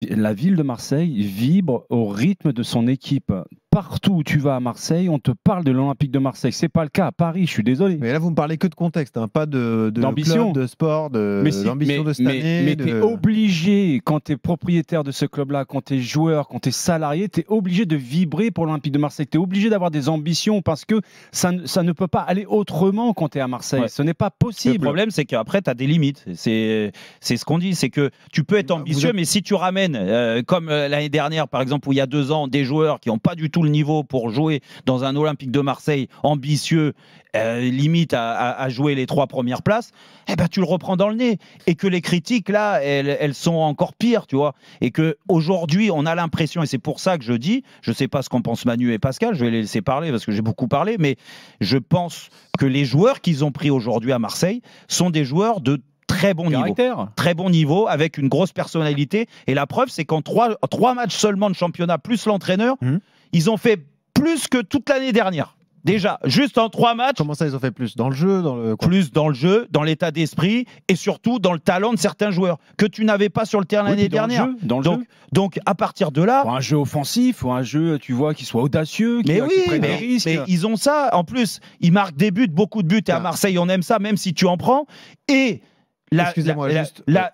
La ville de Marseille vibre au rythme de son équipe. Partout où tu vas à Marseille, on te parle de l'Olympique de Marseille. C'est pas le cas à Paris, je suis désolé. Mais là, vous me parlez que de contexte, hein, pas d'ambition, de sport, l'ambition de cette année. Mais tu es obligé, quand tu es propriétaire de ce club-là, quand tu es joueur, quand tu es salarié, tu es obligé de vibrer pour l'Olympique de Marseille. Tu es obligé d'avoir des ambitions parce que ça ne peut pas aller autrement quand tu es à Marseille. Ce n'est pas possible. Le problème, c'est qu'après, tu as des limites. C'est ce qu'on dit, c'est que tu peux être ambitieux, mais si tu ramènes, comme l'année dernière, par exemple, où il y a 2 ans, des joueurs qui n'ont pas du tout le niveau pour jouer dans un Olympique de Marseille ambitieux, limite à jouer les 3 premières places, eh ben, tu le reprends dans le nez. Et que les critiques, là, elles sont encore pires, tu vois. Et qu'aujourd'hui, on a l'impression, et c'est pour ça que je dis, je ne sais pas ce qu'en pensent Manu et Pascal, je vais les laisser parler parce que j'ai beaucoup parlé, mais je pense que les joueurs qu'ils ont pris aujourd'hui à Marseille sont des joueurs de très bon niveau. Très bon niveau, avec une grosse personnalité. Et la preuve, c'est qu'en 3 matchs seulement de championnat, plus l'entraîneur, ils ont fait plus que toute l'année dernière. Déjà, juste en 3 matchs. Comment ça, ils ont fait plus? Dans le jeu, plus dans le jeu, dans l'état d'esprit et surtout dans le talent de certains joueurs que tu n'avais pas sur le terrain l'année dernière. Donc, à partir de là. Pour un jeu offensif, ou un jeu, tu vois, qui soit audacieux, qui prenne des risques. Mais ils ont ça. En plus, ils marquent des buts, beaucoup de buts. Et à Marseille, on aime ça, même si tu en prends. Et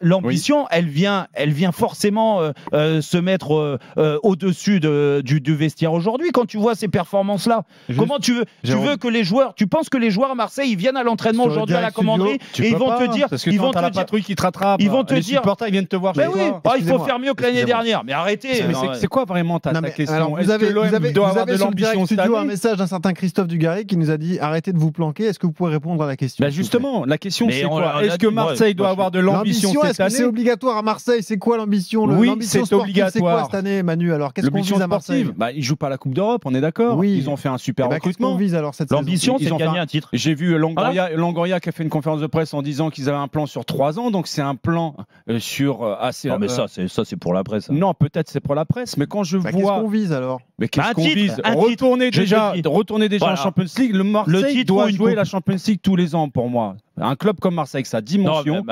l'ambition, elle vient forcément se mettre au-dessus du vestiaire aujourd'hui. Quand tu vois ces performances-là, comment tu veux que les joueurs, tu penses que les joueurs à Marseille, ils viennent à l'entraînement aujourd'hui à la commanderie et ils vont te dire, parce que ils vont te dire, la patrouille qui te rattrape, ils vont te dire, supporters, ils viennent te voir. Mais oui, il faut faire mieux que l'année dernière. Mais arrêtez. C'est quoi vraiment ta question? Vous avez de l'ambition cette année? Un message d'un certain Christophe Dugarry qui nous a dit arrêtez de vous planquer. Est-ce que vous pouvez répondre à la question? Justement, la question c'est quoi? Est-ce que Marseille doit avoir de l'ambition cette année? C'est obligatoire à Marseille. C'est quoi l'ambition? Oui, c'est obligatoire. C'est quoi cette année, Manu? Alors, qu'est-ce qu'on vise à Marseille? Ils jouent pas la Coupe d'Europe, on est d'accord. Oui. Ils ont fait un super recrutement. Qu'est-ce qu'on vise alors cette saison? L'ambition, c'est de gagner un titre. J'ai vu Longoria qui a fait une conférence de presse en disant qu'ils avaient un plan sur 3 ans. Donc c'est un plan sur assez. Non, mais ça c'est pour la presse. Non, peut-être c'est pour la presse. Mais quand je vois. Qu'est-ce qu'on vise alors? Mais qu'est-ce qu'on vise? Retourner déjà en Champions League. Le Marseille doit jouer la Champions League tous les ans pour moi. Un club comme Marseille, avec sa dimension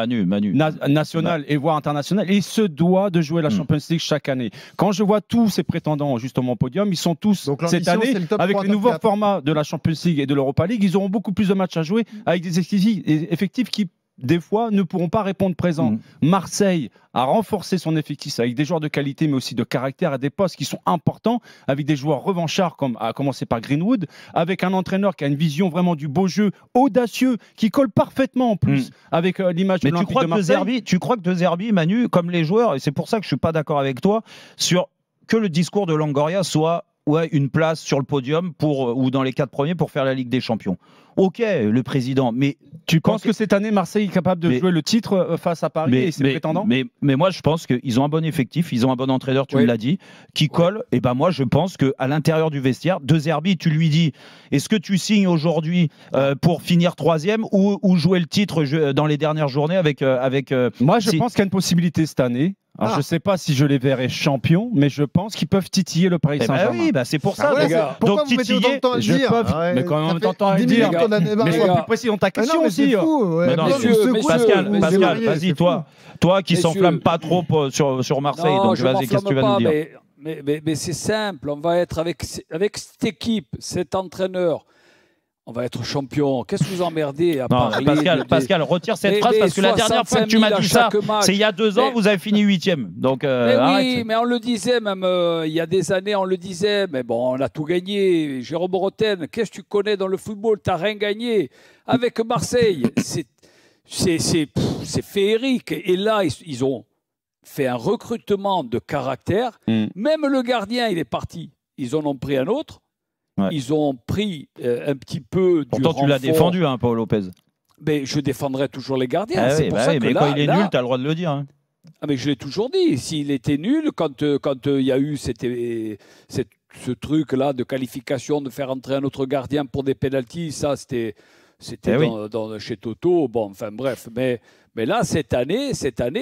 nationale et voire internationale, il se doit de jouer la Champions League chaque année. Quand je vois tous ces prétendants justement au podium, ils sont tous cette année, avec les nouveaux formats de la Champions League et de l'Europa League, ils auront beaucoup plus de matchs à jouer avec des effectifs qui des fois ne pourront pas répondre présent. Marseille a renforcé son effectif avec des joueurs de qualité mais aussi de caractère à des postes qui sont importants, avec des joueurs revanchards comme à commencer par Greenwood, avec un entraîneur qui a une vision vraiment du beau jeu audacieux qui colle parfaitement en plus avec l'image de l'Olympique de Marseille. Tu crois que De Zerbi, Manu, comme les joueurs, et c'est pour ça que je suis pas d'accord avec toi sur que le discours de Longoria soit une place sur le podium ou dans les 4 premiers pour faire la Ligue des Champions. Ok, le président, mais tu penses que cette année Marseille est capable de jouer le titre face à Paris et ses prétendants? Mais moi je pense qu'ils ont un bon effectif, ils ont un bon entraîneur, tu me l'as dit, qui colle. Et ben moi je pense que à l'intérieur du vestiaire, De Zerbi, tu lui dis, est-ce que tu signes aujourd'hui pour finir 3e ou jouer le titre dans les dernières journées avec moi je pense qu'il y a une possibilité cette année. Alors, je ne sais pas si je les verrai champions, mais je pense qu'ils peuvent titiller le Paris Saint-Germain. Oui, c'est pour ça, les gars. Pourquoi vous mettez autant de temps à le dire? Mais quand même, temps à le dire. Mais sois plus précis dans ta question aussi. Pascal, vas-y, toi qui s'enflamme pas trop sur Marseille, donc vas-y, qu'est-ce que tu vas nous dire? Mais c'est simple, on va être avec cette équipe, cet entraîneur. On va être champion. Qu'est-ce que vous emmerdez à parler Pascal, retire cette phrase parce que la dernière fois que tu m'as dit ça, c'est il y a 2 ans, vous avez fini 8e. Donc, oui, mais on le disait même il y a des années, on le disait. Mais bon, on a tout gagné. Jérôme Roten, qu'est-ce que tu connais dans le football? Tu n'as rien gagné. Avec Marseille, c'est féerique. Et là, ils ont fait un recrutement de caractère. Même le gardien, il est parti. Ils en ont pris un autre. Ils ont pris un petit peu du renfort. Tu l'as défendu, hein, Paul Lopez. Mais je défendrai toujours les gardiens. C'est pour ça que mais quand il est nul, tu as le droit de le dire. Hein. Mais je l'ai toujours dit. S'il était nul, quand il y a eu ce truc-là de qualification, de faire entrer un autre gardien pour des pénaltys, ça, c'était chez Toto. Bon, enfin bref. Mais là, cette année,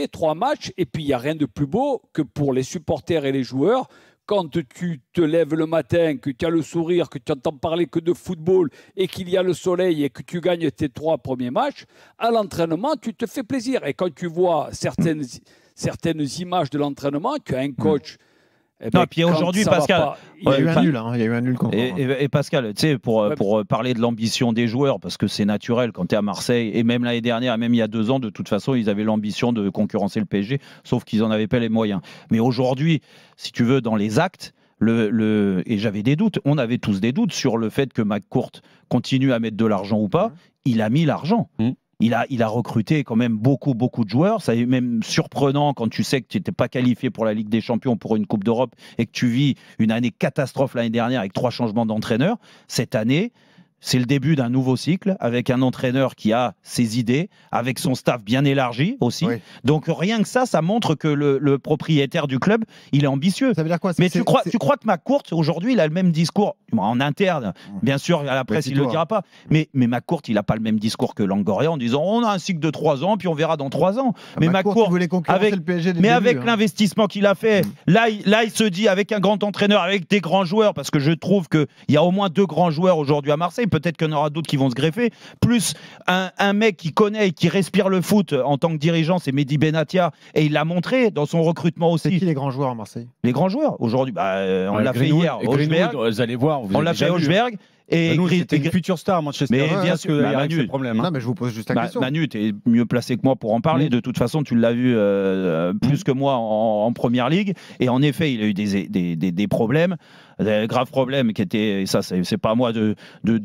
3 matchs, et puis il n'y a rien de plus beau que pour les supporters et les joueurs. Quand tu te lèves le matin, que tu as le sourire, que tu entends parler que de football et qu'il y a le soleil et que tu gagnes tes 3 premiers matchs, à l'entraînement, tu te fais plaisir. Et quand tu vois certaines certaines images de l'entraînement qu'un coach. Non, puis aujourd'hui, Pascal, il y a eu un nul. Il y a eu un nul. Et Pascal, tu sais, pour parler de l'ambition des joueurs, parce que c'est naturel quand tu es à Marseille, et même l'année dernière, et même il y a 2 ans, de toute façon, ils avaient l'ambition de concurrencer le PSG, sauf qu'ils n'en avaient pas les moyens. Mais aujourd'hui, si tu veux, dans les actes, et j'avais des doutes, on avait tous des doutes sur le fait que McCourt continue à mettre de l'argent ou pas. Il a mis l'argent. Il a recruté quand même beaucoup de joueurs. Ça est même surprenant quand tu sais que tu n'étais pas qualifié pour la Ligue des Champions, pour une Coupe d'Europe, et que tu vis une année catastrophe l'année dernière avec 3 changements d'entraîneur. Cette année, c'est le début d'un nouveau cycle avec un entraîneur qui a ses idées, avec son staff bien élargi aussi. Oui. Donc rien que ça montre que le propriétaire du club, il est ambitieux. Ça veut dire quoi? Mais tu crois que McCourt, aujourd'hui, il a le même discours en interne. Bien sûr, à la presse, il ne le dira pas. Mais McCourt, il n'a pas le même discours que Longoria en disant on a un cycle de 3 ans, puis on verra dans 3 ans. Mais McCourt avec, le PSG avec l'investissement qu'il a fait, là, il se dit avec un grand entraîneur, avec des grands joueurs, parce que je trouve qu'il y a au moins 2 grands joueurs aujourd'hui à Marseille. Peut-être qu'il y en aura d'autres qui vont se greffer. Plus un mec qui connaît et qui respire le foot en tant que dirigeant, c'est Mehdi Benatia. Et il l'a montré dans son recrutement aussi. C'est qui les grands joueurs à Marseille? Les grands joueurs aujourd'hui, on l'a fait hier. Vous allez voir. On l'a fait à Augsberg. Et c'était une future star Manchester. Mais bien sûr, Manu, problème, hein. Non, mais je vous pose juste la question. Manu, tu es mieux placé que moi pour en parler. De toute façon, tu l'as vu plus que moi en première ligue. Et en effet, il a eu des problèmes, des graves problèmes qui étaient, et ça, c'est pas à moi de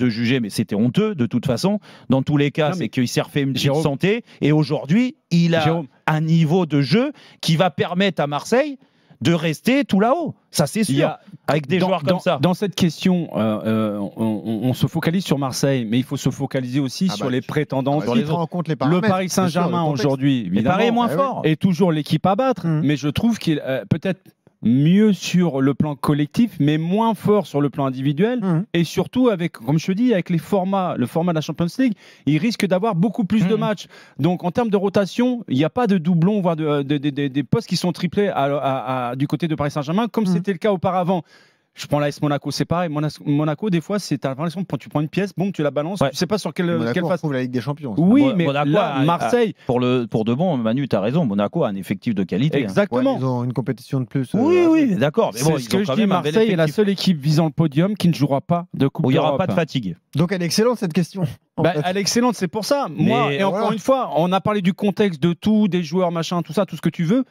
juger, mais c'était honteux de toute façon. Dans tous les cas, c'est qu'il s'est refait une petite santé. Et aujourd'hui, il a un niveau de jeu qui va permettre à Marseille de rester tout là-haut. Ça, c'est sûr. Avec des joueurs comme ça. Dans cette question, on se focalise sur Marseille, mais il faut se focaliser aussi sur les prétendants. Le Paris Saint-Germain aujourd'hui, évidemment, est moins fort. est toujours l'équipe à battre. Mais je trouve qu'il peut-être mieux sur le plan collectif, mais moins fort sur le plan individuel. Et surtout, avec, comme je te dis, avec le format de la Champions League, il risque d'avoir beaucoup plus de matchs. Donc, en termes de rotation, il n'y a pas de doublons, voire des postes qui sont triplés du côté de Paris Saint-Germain, comme c'était le cas auparavant. Je prends l'AS Monaco, c'est pareil. Monaco, des fois, c'est l'impression que tu prends une pièce, bon, tu la balances, tu sais pas sur quelle phase. Monaco la Ligue des Champions. Oui, mais Monaco, là, Marseille. Pour de bon, Manu, tu as raison. Monaco a un effectif de qualité. Exactement. Ouais, ils ont une compétition de plus. Oui, d'accord. Mais bon, ce que je dis, Marseille est la seule équipe visant le podium qui ne jouera pas de Coupe d'Europe. Il n'y aura pas de fatigue. Donc, elle est excellente, cette question. Elle est excellente, c'est pour ça. Moi, et encore une fois, on a parlé du contexte de tout, des joueurs, machin, tout ça, tout ce que tu veux.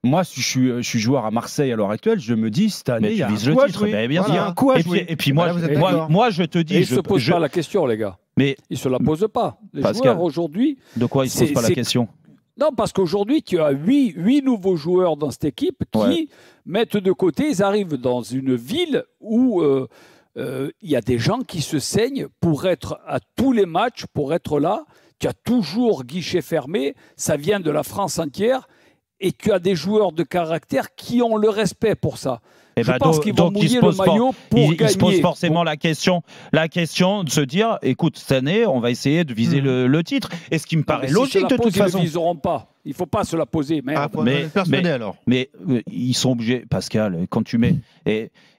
Moi, si je suis joueur à Marseille à l'heure actuelle, je me dis cette année, il y a un coup à jouer. Il y a un coup à jouer. Et puis moi, je te dis, il ne se pose pas la question, les gars. Mais il ne se la pose pas. Les joueurs aujourd'hui. De quoi il ne se pose pas la question? Non, parce qu'aujourd'hui, tu as 8 nouveaux joueurs dans cette équipe qui mettent de côté. Ils arrivent dans une ville où il y a des gens qui se saignent pour être à tous les matchs, pour être là. Tu as toujours guichet fermé. Ça vient de la France entière. Et tu as des joueurs de caractère qui ont le respect pour ça. Je pense qu'ils vont mouiller le maillot pour gagner. Il se pose forcément la question de se dire, écoute, cette année, on va essayer de viser le titre. Et ce qui me paraît logique de toute façon. Ils ne viseront pas. Il ne faut pas se la poser. Mais ils sont obligés, Pascal, quand tu mets...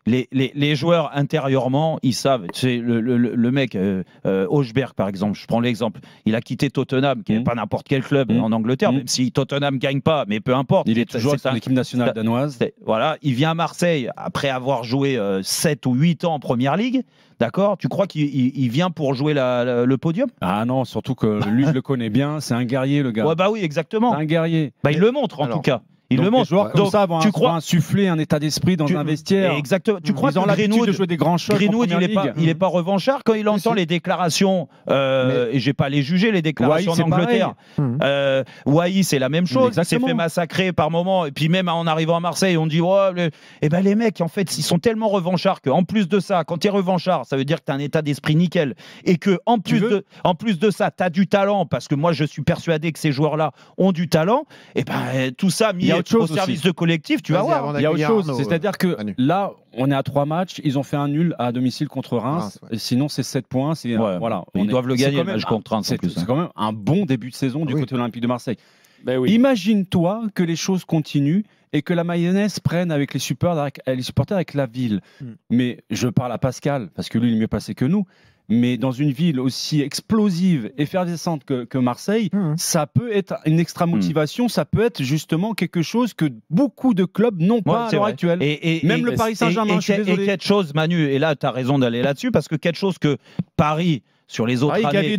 Les joueurs intérieurement, ils savent. Tu sais, le mec, Augsberg par exemple, je prends l'exemple, il a quitté Tottenham, qui n'est pas n'importe quel club en Angleterre, même si Tottenham ne gagne pas, mais peu importe. Il est toujours avec l'équipe nationale danoise. Voilà, il vient à Marseille après avoir joué 7 ou 8 ans en Première Ligue. D'accord? Tu crois qu'il vient pour jouer le podium? Ah non, surtout que lui, je le connais bien, c'est un guerrier, le gars. Ouais, bah oui, exactement. Un guerrier. Il le montre en tout cas. Il le montre. Joueurs comme ça vont insuffler un état d'esprit dans un vestiaire. Exactement. Tu crois que Greenwood de jouer des grands shots il est pas revanchard quand il entend les déclarations. Et j'ai pas les juger les déclarations d'Angleterre. Wai, c'est la même chose. Il s'est fait massacrer par moment. Et puis même en arrivant à Marseille, on dit les mecs, en fait, ils sont tellement revanchards qu'en plus de ça, quand tu es revanchard, ça veut dire que tu as un état d'esprit nickel. Et que en plus de ça, tu as du talent, parce que moi, je suis persuadé que ces joueurs-là ont du talent. Et tout ça mis au service de collectif, tu vas voir. Il y a autre chose, c'est-à-dire que là, on est à 3 matchs, ils ont fait un nul à domicile contre Reims, et sinon c'est 7 points. Voilà, ils doivent le gagner, le match contre Reims. C'est quand même un bon début de saison du côté de l'Olympique de Marseille. Imagine-toi que les choses continuent et que la mayonnaise prenne avec les supporters avec la ville. Mais je parle à Pascal, parce que lui, il est mieux placé que nous. Mais dans une ville aussi explosive, effervescente que Marseille, ça peut être une extra motivation, ça peut être justement quelque chose que beaucoup de clubs n'ont pas à l'heure actuelle. Même le Paris Saint-Germain, je suis désolé. Et quelque chose, Manu, et là tu as raison d'aller là-dessus, parce que quelque chose que Paris... sur les autres années,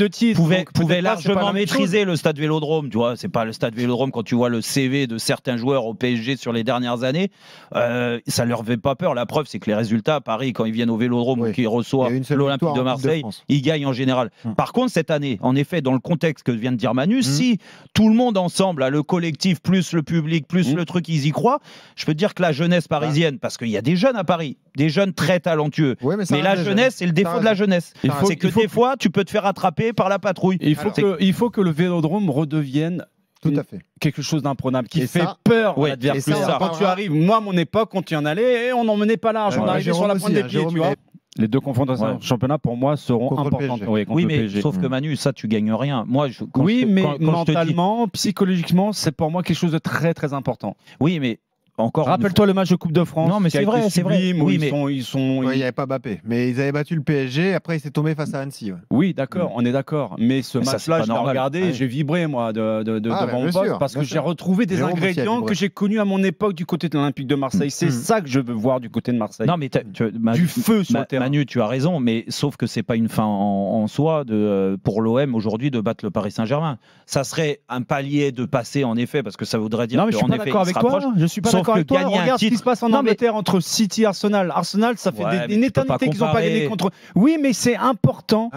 pouvait largement maîtriser le stade Vélodrome. Tu vois, c'est pas le stade Vélodrome quand tu vois le CV de certains joueurs au PSG sur les dernières années, ça leur fait pas peur. La preuve, c'est que les résultats à Paris, quand ils viennent au Vélodrome ou qu'ils reçoivent l'Olympique de Marseille, ils gagnent en général. Par contre, cette année, en effet, dans le contexte que vient de dire Manu, si tout le monde ensemble, le collectif plus le public plus le truc, ils y croient, je peux te dire que la jeunesse parisienne, parce qu'il y a des jeunes à Paris, des jeunes très talentueux, mais la jeunesse, c'est le défaut de la jeunesse. C'est que des fois, tu peux te faire attraper par la patrouille. Il faut que le Vélodrome redevienne quelque chose d'imprenable qui fait peur à l'adversaire. Quand tu arrives, moi à mon époque, quand tu y en allais, on n'en menait pas large, on arrivait sur la pointe des pieds, tu vois. Les deux confrontations championnat pour moi seront importantes. Oui, mais sauf que Manu, ça tu gagnes rien. Moi, mentalement, psychologiquement, c'est pour moi quelque chose de très très important. Oui, mais rappelle-toi le match de Coupe de France. Non, mais c'est vrai, c'est vrai. Oui, il n'y avait pas Mbappé, mais ils avaient battu le PSG. Après, il s'est tombé face à Annecy. Oui, d'accord, on est d'accord. Mais ce match-là, je l'ai regardé, j'ai vibré moi devant mon poste parce que j'ai retrouvé des ingrédients que j'ai connus à mon époque du côté de l'Olympique de Marseille. C'est ça que je veux voir du côté de Marseille. Non, mais du feu sur le terrain. Manu, tu as raison, mais sauf que c'est pas une fin en soi pour l'OM aujourd'hui de battre le Paris Saint-Germain. Ça serait un palier de passer en effet, parce que ça voudrait dire qu'en effet, il se rapproche. Je suis pas d'accord avec toi. Regarde ce qui se passe en Angleterre entre City et Arsenal. Arsenal, ça fait une éternité qu'ils n'ont pas gagné contre. Oui, mais c'est important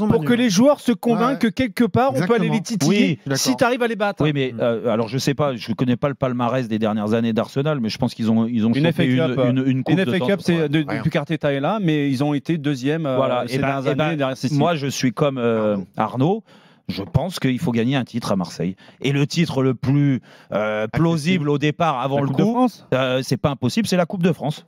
pour que les joueurs se convainquent que quelque part, on peut aller les titiller si tu arrives à les battre. Oui, mais alors je sais pas, je connais pas le palmarès des dernières années d'Arsenal, mais je pense qu'ils ont une FA Cup. Une FA Cup, c'est depuis qu'Arteta est là, mais ils ont été deuxième ces dernières années derrière City. Moi, je suis comme Arnaud. Je pense qu'il faut gagner un titre à Marseille. Et le titre le plus plausible au départ, avant le coup, c'est pas impossible, c'est la Coupe de France.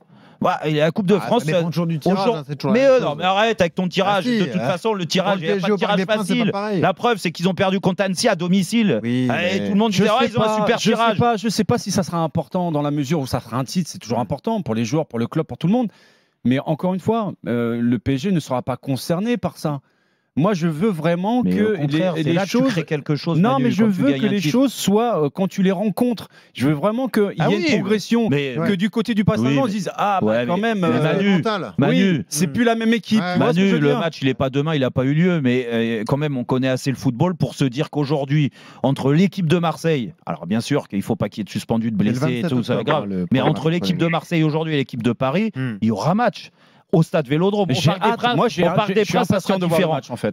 Et la Coupe de France. Ça dépend toujours du tirage. Mais arrête avec ton tirage. De toute façon, le tirage, il n'y a pas de tirage facile. La preuve, c'est qu'ils ont perdu contre Annecy à domicile. Et tout le monde disait ils ont un super tirage. Je ne sais pas si ça sera important dans la mesure où ça sera un titre. C'est toujours important pour les joueurs, pour le club, pour tout le monde. Mais encore une fois, le PSG ne sera pas concerné par ça. Moi, je veux vraiment que les choses. Tu crées quelque chose. Non, mais je veux que les choses soient quand tu les rencontres. Je veux vraiment qu'il y ait une progression, que du côté du Paris Saint-Germain, on se dise quand même. Manu, c'est plus la même équipe. Manu, le match, il n'est pas demain, il n'a pas eu lieu, mais quand même, on connaît assez le football pour se dire qu'aujourd'hui, entre l'équipe de Marseille, alors bien sûr qu'il ne faut pas qu'il y ait de suspendus, de blessés et tout ça, grave. Mais entre l'équipe de Marseille aujourd'hui et l'équipe de Paris, il y aura match. Au stade Vélodrome, au Parc des Princes, ça sera différent. En fait.